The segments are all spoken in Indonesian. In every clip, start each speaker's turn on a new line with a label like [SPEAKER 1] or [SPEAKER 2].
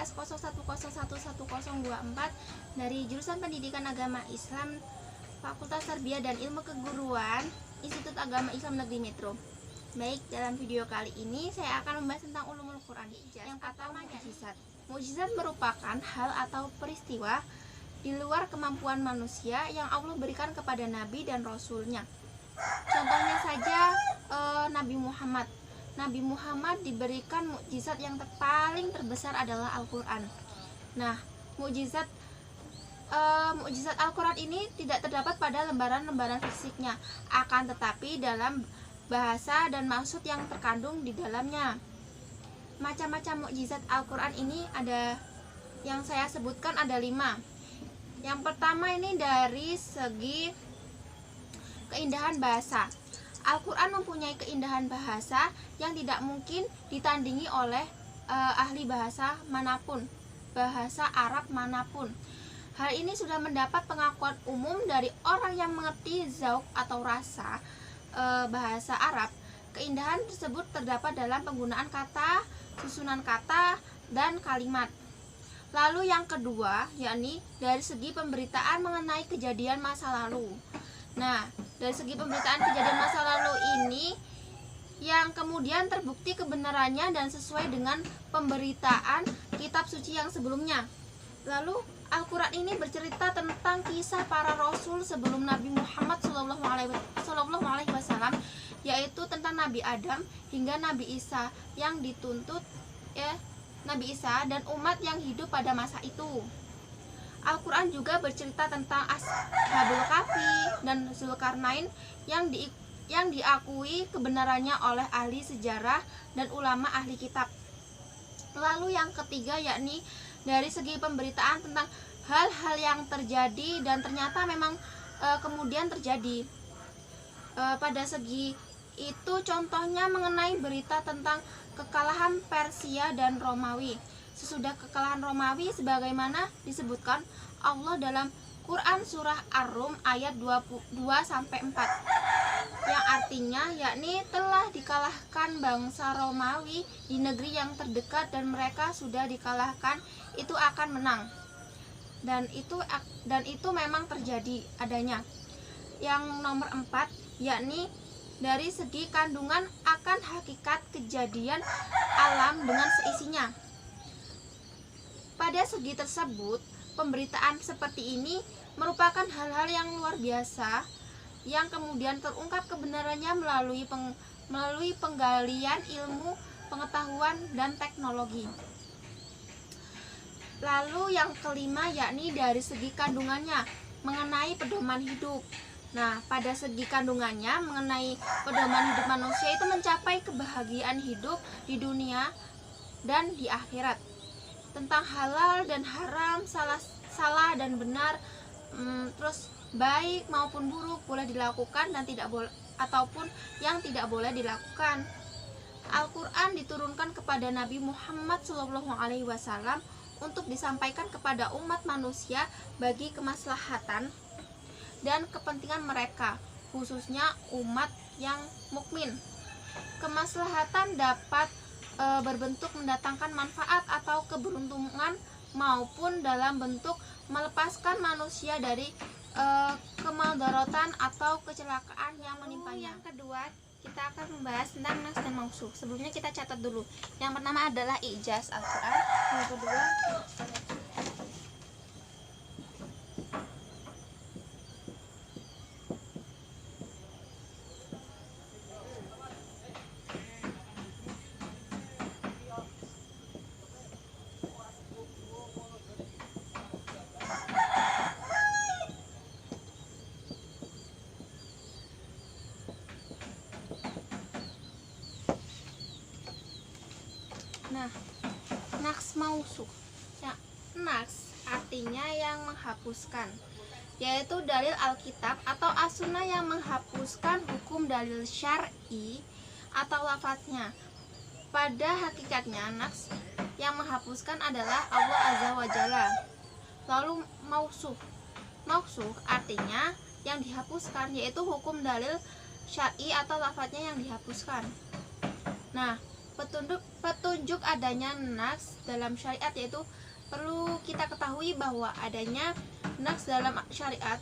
[SPEAKER 1] 1901011024 dari jurusan Pendidikan Agama Islam Fakultas Tarbiyah dan Ilmu Keguruan Institut Agama Islam Negeri Metro. Baik, dalam video kali ini saya akan membahas tentang ulumul Quran. Yang pertama, mukjizat. Mukjizat merupakan hal atau peristiwa di luar kemampuan manusia yang Allah berikan kepada Nabi dan Rasulnya. Contohnya saja Nabi Muhammad. Nabi Muhammad diberikan mukjizat yang paling terbesar adalah Al-Quran. Nah, mukjizat Al-Quran ini tidak terdapat pada lembaran-lembaran fisiknya, akan tetapi dalam bahasa dan maksud yang terkandung di dalamnya. Macam-macam mukjizat Al-Quran ini ada, yang saya sebutkan ada 5. Yang pertama ini dari segi keindahan bahasa. Al-Quran mempunyai keindahan bahasa yang tidak mungkin ditandingi oleh ahli bahasa manapun, bahasa Arab manapun. Hal ini sudah mendapat pengakuan umum dari orang yang mengerti zauk atau rasa bahasa Arab. Keindahan tersebut terdapat dalam penggunaan kata, susunan kata, dan kalimat. Lalu yang kedua, yakni dari segi pemberitaan mengenai kejadian masa lalu. Nah, dari segi pemberitaan kejadian masa lalu ini yang kemudian terbukti kebenarannya dan sesuai dengan pemberitaan kitab suci yang sebelumnya. Lalu Al-Quran ini bercerita tentang kisah para rasul sebelum Nabi Muhammad SAW, yaitu tentang Nabi Adam hingga Nabi Isa yang dituntut Nabi Isa dan umat yang hidup pada masa itu. Al-Quran juga bercerita tentang Ashabul Kahfi dan Zulkarnain yang diakui kebenarannya oleh ahli sejarah dan ulama ahli kitab. Lalu yang ketiga, yakni dari segi pemberitaan tentang hal-hal yang terjadi dan ternyata memang kemudian terjadi. Pada segi itu contohnya mengenai berita tentang kekalahan Persia dan Romawi. Sesudah kekalahan Romawi, sebagaimana disebutkan Allah dalam Quran surah Ar-Rum ayat 22-4, yang artinya yakni telah dikalahkan bangsa Romawi di negeri yang terdekat dan mereka sudah dikalahkan, itu akan menang. Dan itu memang terjadi adanya. Yang nomor 4, yakni dari segi kandungan akan hakikat kejadian alam dengan seisinya. Pada segi tersebut, pemberitaan seperti ini merupakan hal-hal yang luar biasa yang kemudian terungkap kebenarannya melalui penggalian ilmu, pengetahuan, dan teknologi. Lalu yang kelima, yakni dari segi kandungannya mengenai pedoman hidup. Nah, pada segi kandungannya mengenai pedoman hidup manusia itu mencapai kebahagiaan hidup di dunia dan di akhirat. Tentang halal dan haram, salah dan benar, terus baik maupun buruk, boleh dilakukan dan tidak boleh, ataupun yang tidak boleh dilakukan. Al-Quran diturunkan kepada Nabi Muhammad SAW untuk disampaikan kepada umat manusia bagi kemaslahatan dan kepentingan mereka, khususnya umat yang mukmin. Kemaslahatan dapat berbentuk mendatangkan manfaat atau keberuntungan maupun dalam bentuk melepaskan manusia dari kemudaratan atau kecelakaan yang menimpanya. Yang kedua, kita akan membahas tentang nas dan mausuf. Sebelumnya kita catat dulu. Yang pertama adalah ijaz Al-Quran. Yang kedua, naks mausuf. Ya, naks artinya yang menghapuskan, yaitu dalil Alkitab atau as-sunnah yang menghapuskan hukum dalil syar'i atau lafadznya. Pada hakikatnya naks yang menghapuskan adalah Allah Azza wa Jalla. Lalu mausuf artinya yang dihapuskan, yaitu hukum dalil syar'i atau lafadznya yang dihapuskan. Nah, Petunjuk adanya nas dalam syariat, yaitu perlu kita ketahui bahwa adanya nas dalam syariat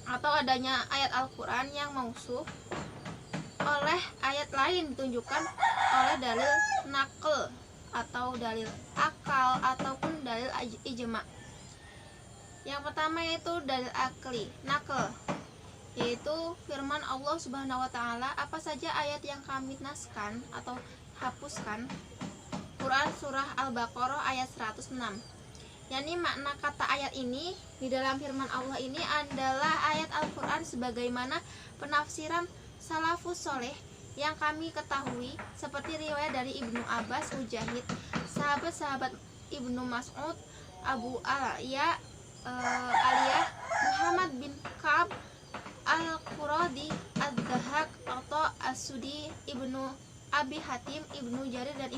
[SPEAKER 1] atau adanya ayat Al-Quran yang mausuh oleh ayat lain ditunjukkan oleh dalil nakal atau dalil akal ataupun dalil ijma. Yang pertama yaitu dalil akli, nakal, yaitu firman Allah Subhanahu wa taala, apa saja ayat yang kami naskan atau hapuskan. Quran surah Al-Baqarah ayat 106. Yani makna kata ayat ini di dalam firman Allah ini adalah ayat Al-Quran sebagaimana penafsiran salafus soleh yang kami ketahui, seperti riwayat dari Ibnu Abbas, Mujahid, sahabat-sahabat Ibnu Mas'ud, Abu Aliyah, Muhammad bin Ka'ab, Al-Quradi, Ad-Dahak atau As-Sudi, Ibnu Abi Hatim, Ibnu Jarir, dan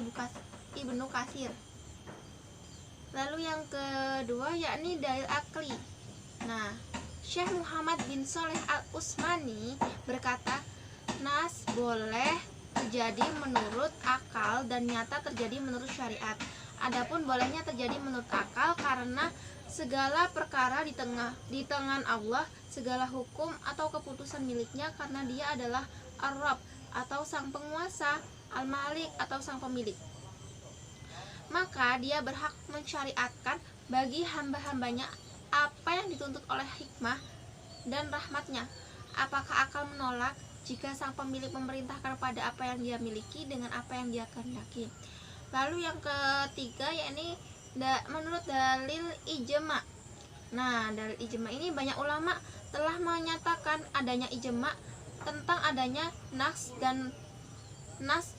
[SPEAKER 1] Ibnu Katsir. Lalu yang kedua yakni dalil akli. Nah, Syekh Muhammad bin Shalih Al-Utsmani berkata, nas boleh terjadi menurut akal dan nyata terjadi menurut syariat. Adapun bolehnya terjadi menurut akal karena segala perkara di tangan Allah, segala hukum atau keputusan miliknya, karena dia adalah Ar-Rabb atau sang penguasa, Al-Malik atau sang pemilik. Maka dia berhak mensyariatkan bagi hamba-hambanya apa yang dituntut oleh hikmah dan rahmatnya. Apakah akal menolak jika sang pemilik memerintahkan pada apa yang dia miliki dengan apa yang dia kehendaki? Lalu yang ketiga yakni menurut dalil ijma. Nah, dalil ijma ini banyak ulama telah menyatakan adanya ijma tentang adanya nas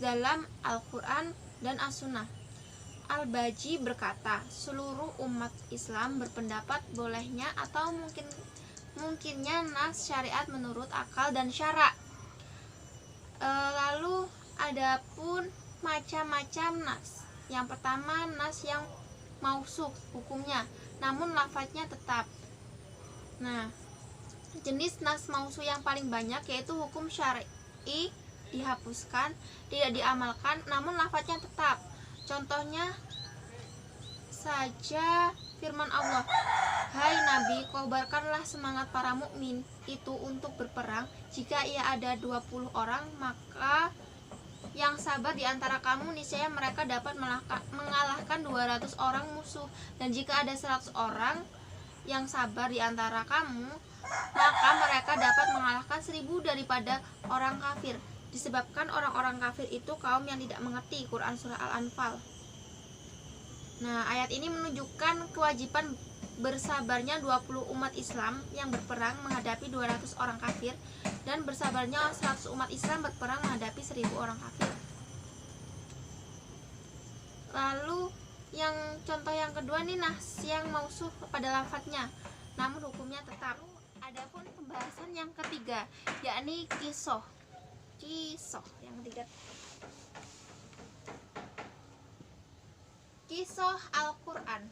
[SPEAKER 1] dalam Al-Quran dan As-Sunnah. Al-Baji berkata, seluruh umat Islam berpendapat bolehnya atau mungkinnya nas syariat menurut akal dan syara. Lalu adapun macam-macam nas. Yang pertama, nas yang mausuk hukumnya, namun lafadznya tetap. Nah, jenis nas mausuk yang paling banyak yaitu hukum syar'i dihapuskan, tidak diamalkan, namun lafadznya tetap. Contohnya saja firman Allah, hai Nabi, kobarkanlah semangat para mukmin itu untuk berperang. Jika ia ada 20 orang, maka yang sabar di antara kamu, niscaya mereka dapat mengalahkan 200 orang musuh. Dan jika ada 100 orang yang sabar di antara kamu, maka mereka dapat mengalahkan 1000 daripada orang kafir. Disebabkan orang-orang kafir itu kaum yang tidak mengerti. Quran surah Al-Anfal. Nah, ayat ini menunjukkan kewajiban bersabarnya 20 umat Islam yang berperang menghadapi 200 orang kafir, dan bersabarnya 100 umat Islam berperang menghadapi 1000 orang kafir. Lalu yang contoh yang kedua nih, nas yang mausuh pada lafadznya namun hukumnya tetap. Adapun pembahasan yang ketiga yakni kisah yang ketiga, kisah Al-Quran.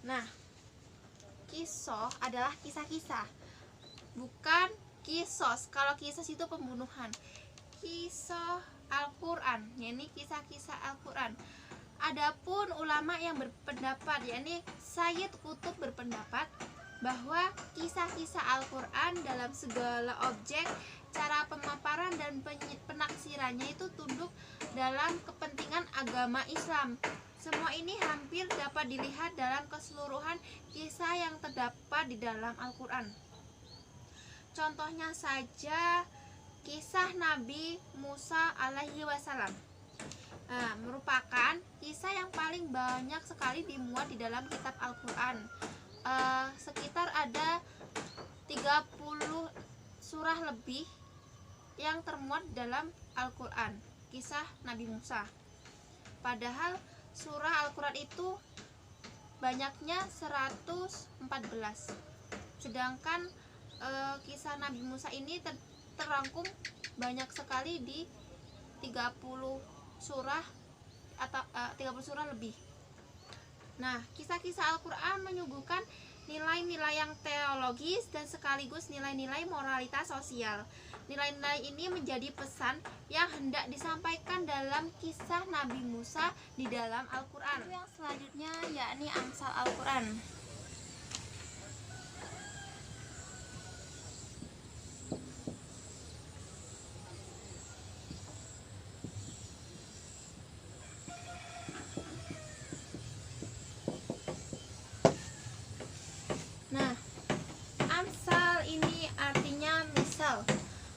[SPEAKER 1] Nah, kisah adalah kisah-kisah, bukan kisos. Kalau kisos itu pembunuhan. Kisah Al-Quran, yakni kisah-kisah Al-Quran. Adapun ulama yang berpendapat, yakni Sayyid Qutb berpendapat bahwa kisah-kisah Al-Quran dalam segala objek, cara pemaparan dan penaksirannya itu tunduk dalam kepentingan agama Islam. Semua ini hampir dapat dilihat dalam keseluruhan kisah yang terdapat di dalam Al-Quran. Contohnya saja kisah Nabi Musa alaihi wasallam. Merupakan kisah yang paling banyak sekali dimuat di dalam kitab Al-Quran. Sekitar ada 30 surah lebih yang termuat dalam Al-Quran, kisah Nabi Musa. Padahal surah Al-Quran itu banyaknya 114. Sedangkan kisah Nabi Musa ini terangkum banyak sekali di 30 surah atau 30 surah lebih. Nah, kisah-kisah Al-Quran menyuguhkan nilai-nilai yang teologis dan sekaligus nilai-nilai moralitas sosial. Nilai-nilai ini menjadi pesan yang hendak disampaikan dalam kisah Nabi Musa di dalam Al-Quran. Yang selanjutnya yakni Amsal Al-Quran.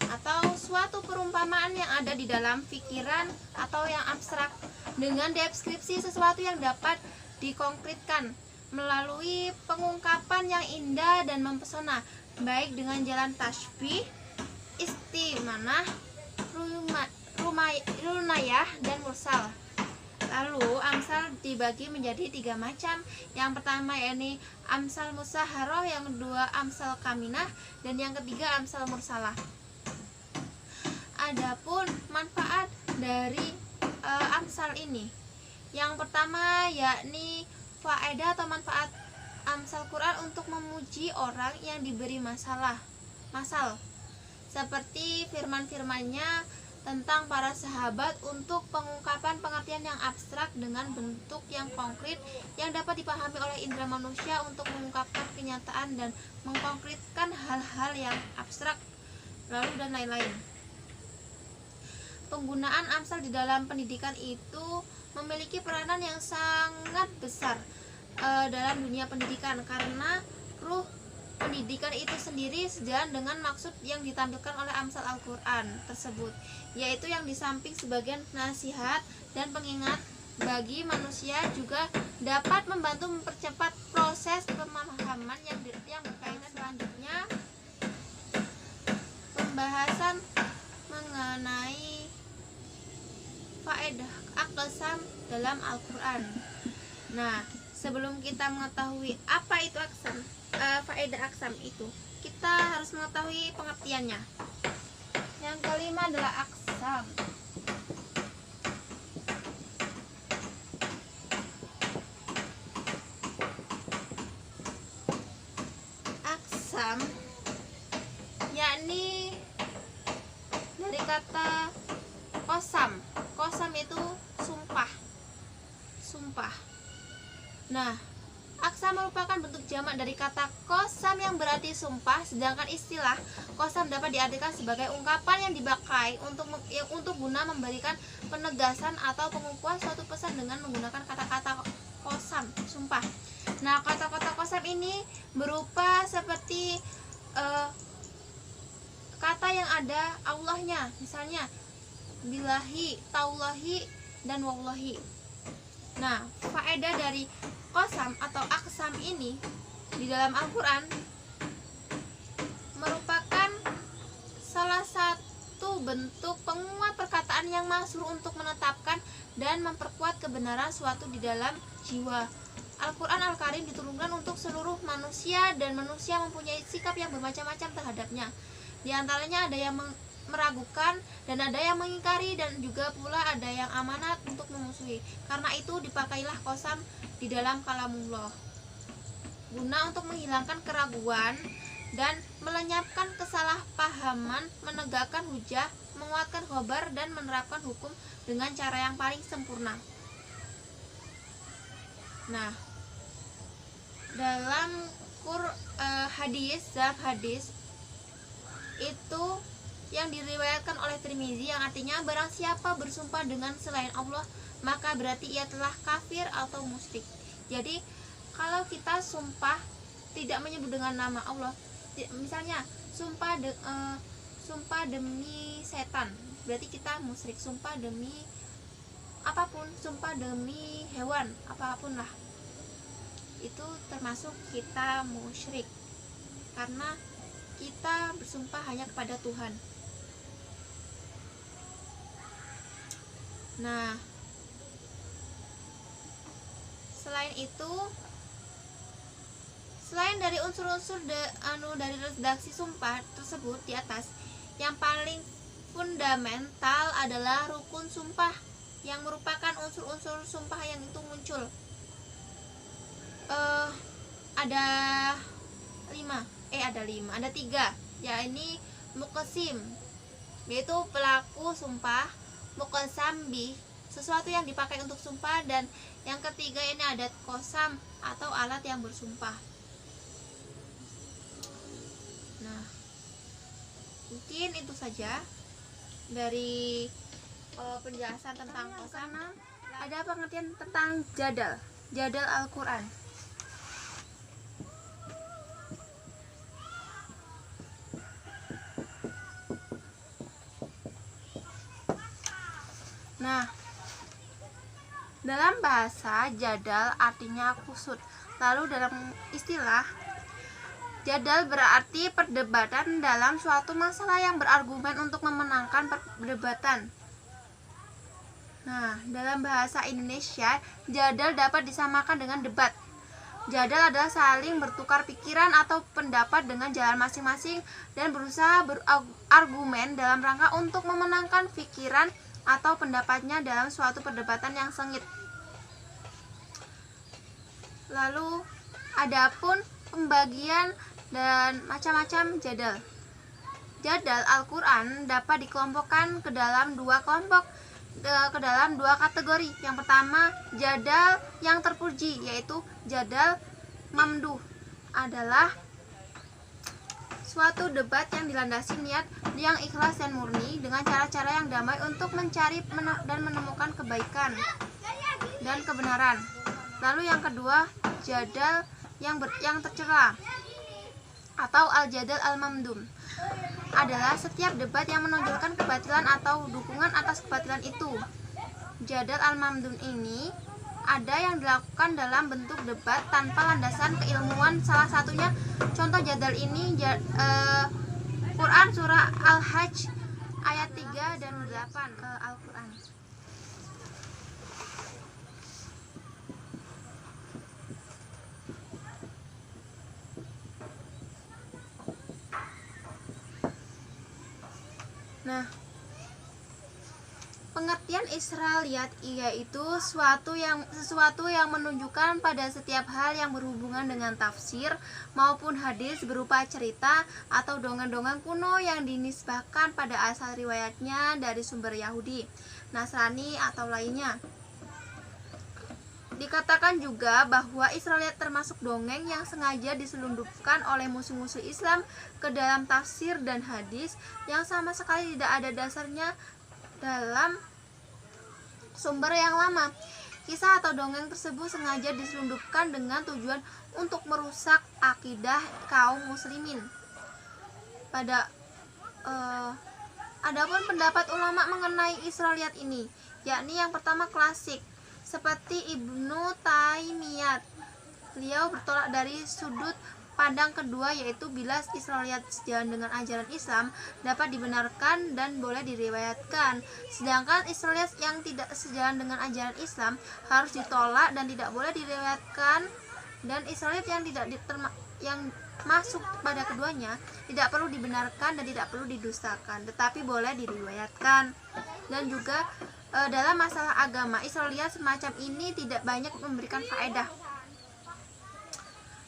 [SPEAKER 1] Atau suatu perumpamaan yang ada di dalam pikiran atau yang abstrak dengan deskripsi sesuatu yang dapat dikonkretkan melalui pengungkapan yang indah dan mempesona, baik dengan jalan tasbih, istimanah, runayah, dan mursal. Lalu amsal dibagi menjadi 3 macam. Yang pertama yakni amsal musaharoh, yang kedua amsal kaminah, dan yang ketiga amsal mursalah. Adapun manfaat dari amsal ini, yang pertama yakni faedah atau manfaat amsal Quran untuk memuji orang yang diberi masal, seperti firman-firmannya tentang para sahabat untuk pengungkapan pengertian yang abstrak dengan bentuk yang konkret yang dapat dipahami oleh indera manusia untuk mengungkapkan kenyataan dan mengkonkretkan hal-hal yang abstrak, lalu dan lain-lain. Penggunaan amsal di dalam pendidikan itu memiliki peranan yang sangat besar dalam dunia pendidikan, karena ruh pendidikan itu sendiri sejalan dengan maksud yang ditampilkan oleh amsal Al-Quran tersebut, yaitu yang di samping sebagian nasihat dan pengingat bagi manusia juga dapat membantu mempercepat proses pemahaman yang berkaitan. Selanjutnya pembahasan mengenai faedah aqsam dalam Al-Quran. Nah, sebelum kita mengetahui apa itu faedah aqsam itu, kita harus mengetahui pengertiannya. Yang kelima adalah aqsam. Aqsam yakni dari kata qasam. Qasam itu sumpah. Nah, aqsam merupakan bentuk jamak dari kata qasam yang berarti sumpah, sedangkan istilah qasam dapat diartikan sebagai ungkapan yang dipakai untuk guna memberikan penegasan atau pengukuhan suatu pesan dengan menggunakan kata-kata qasam, sumpah. Nah, kata-kata qasam ini berupa seperti kata yang ada Allahnya, misalnya billahi, taulahi, dan wallahi. Nah, faedah dari qasam atau aqsam ini di dalam Al-Quran merupakan salah satu bentuk penguat perkataan yang masyhur untuk menetapkan dan memperkuat kebenaran suatu di dalam jiwa. Al-Quran Al-Karim diturunkan untuk seluruh manusia, dan manusia mempunyai sikap yang bermacam-macam terhadapnya. Di antaranya ada yang meragukan dan ada yang mengingkari, dan juga pula ada yang amanat untuk memusuhi. Karena itu dipakailah qasam di dalam kalamullah guna untuk menghilangkan keraguan dan melenyapkan kesalahpahaman, menegakkan hujah, menguatkan khobar, dan menerapkan hukum dengan cara yang paling sempurna. Nah, dalam hadis itu yang diriwayatkan oleh Tirmizi, yang artinya barang siapa bersumpah dengan selain Allah, maka berarti ia telah kafir atau musyrik. Jadi kalau kita sumpah tidak menyebut dengan nama Allah, misalnya sumpah demi setan, berarti kita musyrik. Sumpah demi apapun, sumpah demi hewan apapun lah, itu termasuk kita musyrik, karena kita bersumpah hanya kepada Tuhan. Nah, selain itu, selain dari unsur-unsur dari redaksi sumpah tersebut di atas, yang paling fundamental adalah rukun sumpah, yang merupakan unsur-unsur sumpah yang itu muncul. eh, ada ada tiga, ya ini muqsim, yaitu pelaku sumpah, muqsam bih, sesuatu yang dipakai untuk sumpah, dan yang ketiga ini ada qasam atau alat yang bersumpah. Nah, mungkin itu saja dari penjelasan tentang qasam. Ada pengertian tentang jadal Al-Quran. Nah, dalam bahasa jadal artinya kusut. Lalu dalam istilah, jadal berarti perdebatan dalam suatu masalah yang berargumen untuk memenangkan perdebatan. Nah, dalam bahasa Indonesia, jadal dapat disamakan dengan debat. Jadal adalah saling bertukar pikiran atau pendapat dengan jalan masing-masing dan berusaha berargumen dalam rangka untuk memenangkan pikiran atau pendapatnya dalam suatu perdebatan yang sengit. Lalu, adapun pembagian dan macam-macam jadal. Jadal Al-Quran dapat dikelompokkan ke dalam dua kategori. Yang pertama, jadal yang terpuji, yaitu jadal mamduh, adalah suatu debat yang dilandasi niat yang ikhlas dan murni dengan cara-cara yang damai untuk mencari dan menemukan kebaikan dan kebenaran. Lalu yang kedua, jadal yang tercela atau al-jadal al-mamdum, adalah setiap debat yang menonjolkan kebatilan atau dukungan atas kebatilan itu. Jadal al-mamdum ini ada yang dilakukan dalam bentuk debat tanpa landasan keilmuan. Salah satunya contoh jadal ini Quran surah Al-Hajj ayat 3 dan 8 Al-Quran. Nah, pengertian Israiliyat yaitu sesuatu yang menunjukkan pada setiap hal yang berhubungan dengan tafsir maupun hadis berupa cerita atau dongeng-dongeng kuno yang dinisbahkan pada asal riwayatnya dari sumber Yahudi, Nasrani atau lainnya. Dikatakan juga bahwa Israiliyat termasuk dongeng yang sengaja diselundupkan oleh musuh-musuh Islam ke dalam tafsir dan hadis yang sama sekali tidak ada dasarnya dalam sumber yang lama. Kisah atau dongeng tersebut sengaja diselundupkan dengan tujuan untuk merusak akidah kaum muslimin. Adapun pendapat ulama mengenai Israiliyat ini, yakni yang pertama klasik, seperti Ibnu Taimiyah. Beliau bertolak dari sudut pandang kedua, yaitu bila Israiliyat sejalan dengan ajaran Islam dapat dibenarkan dan boleh diriwayatkan, sedangkan Israiliyat yang tidak sejalan dengan ajaran Islam harus ditolak dan tidak boleh diriwayatkan, dan Israiliyat yang masuk pada keduanya tidak perlu dibenarkan dan tidak perlu didustakan, tetapi boleh diriwayatkan. Dan juga dalam masalah agama, Israiliyat semacam ini tidak banyak memberikan faedah.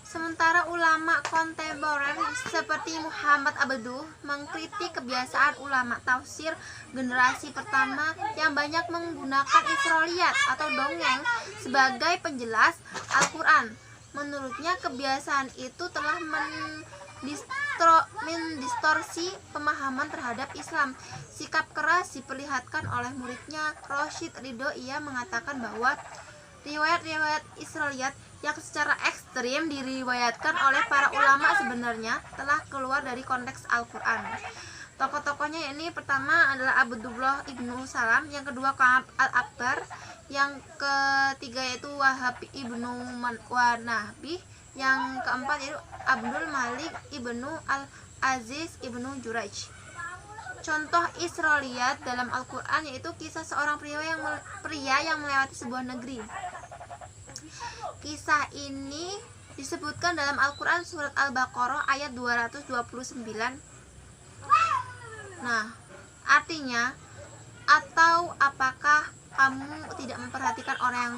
[SPEAKER 1] Sementara ulama kontemporer seperti Muhammad Abduh mengkritik kebiasaan ulama tafsir generasi pertama yang banyak menggunakan Israiliyat atau dongeng sebagai penjelas Al-Quran. Menurutnya kebiasaan itu telah mendistorsi pemahaman terhadap Islam. Sikap keras diperlihatkan oleh muridnya Rashid Ridho. Ia mengatakan bahwa riwayat-riwayat Israiliyat yang secara ekstrim diriwayatkan oleh para ulama sebenarnya telah keluar dari konteks Al-Quran. Tokoh-tokohnya ini pertama adalah Abdullah ibnu Salam, yang kedua Ka'ab al-Akbar, yang ketiga yaitu Wahab ibnu Wanahbih, yang keempat yaitu Abdul Malik ibnu Al-Aziz ibnu Jurayj. Contoh Israiliyat dalam Al-Quran yaitu kisah seorang pria yang melewati sebuah negeri. Kisah ini disebutkan dalam Al-Quran surat Al-Baqarah ayat 229. Nah, artinya, atau apakah kamu tidak memperhatikan orang yang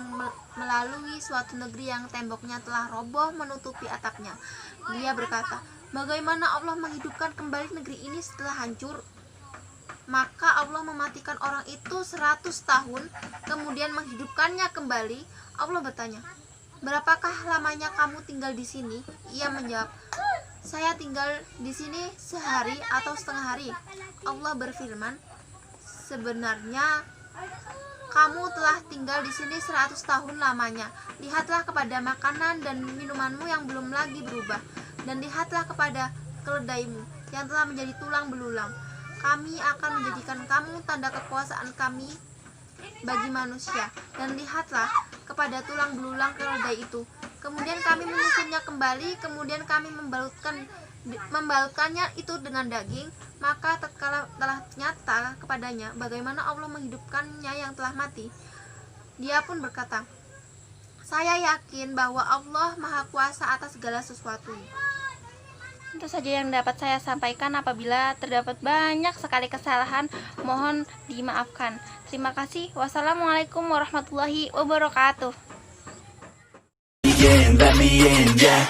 [SPEAKER 1] melalui suatu negeri yang temboknya telah roboh menutupi atapnya? Dia berkata, bagaimana Allah menghidupkan kembali negeri ini setelah hancur? Maka Allah mematikan orang itu 100 tahun, kemudian menghidupkannya kembali. Allah bertanya, berapakah lamanya kamu tinggal di sini? Ia menjawab, saya tinggal di sini sehari atau setengah hari. Allah berfirman, sebenarnya kamu telah tinggal di sini 100 tahun lamanya. Lihatlah kepada makanan dan minumanmu yang belum lagi berubah, dan lihatlah kepada keledaimu yang telah menjadi tulang belulang. Kami akan menjadikan kamu tanda kekuasaan kami bagi manusia, dan lihatlah kepada tulang belulang keledai itu. Kemudian kami menyusunnya kembali, kemudian kami membalutkannya itu dengan daging. Maka tatkala telah nyata kepadanya bagaimana Allah menghidupkannya yang telah mati, dia pun berkata, saya yakin bahwa Allah Maha Kuasa atas segala sesuatu. Itu saja yang dapat saya sampaikan. Apabila terdapat banyak sekali kesalahan, mohon dimaafkan. Terima kasih. Wassalamualaikum warahmatullahi wabarakatuh.
[SPEAKER 2] Let me in, yeah.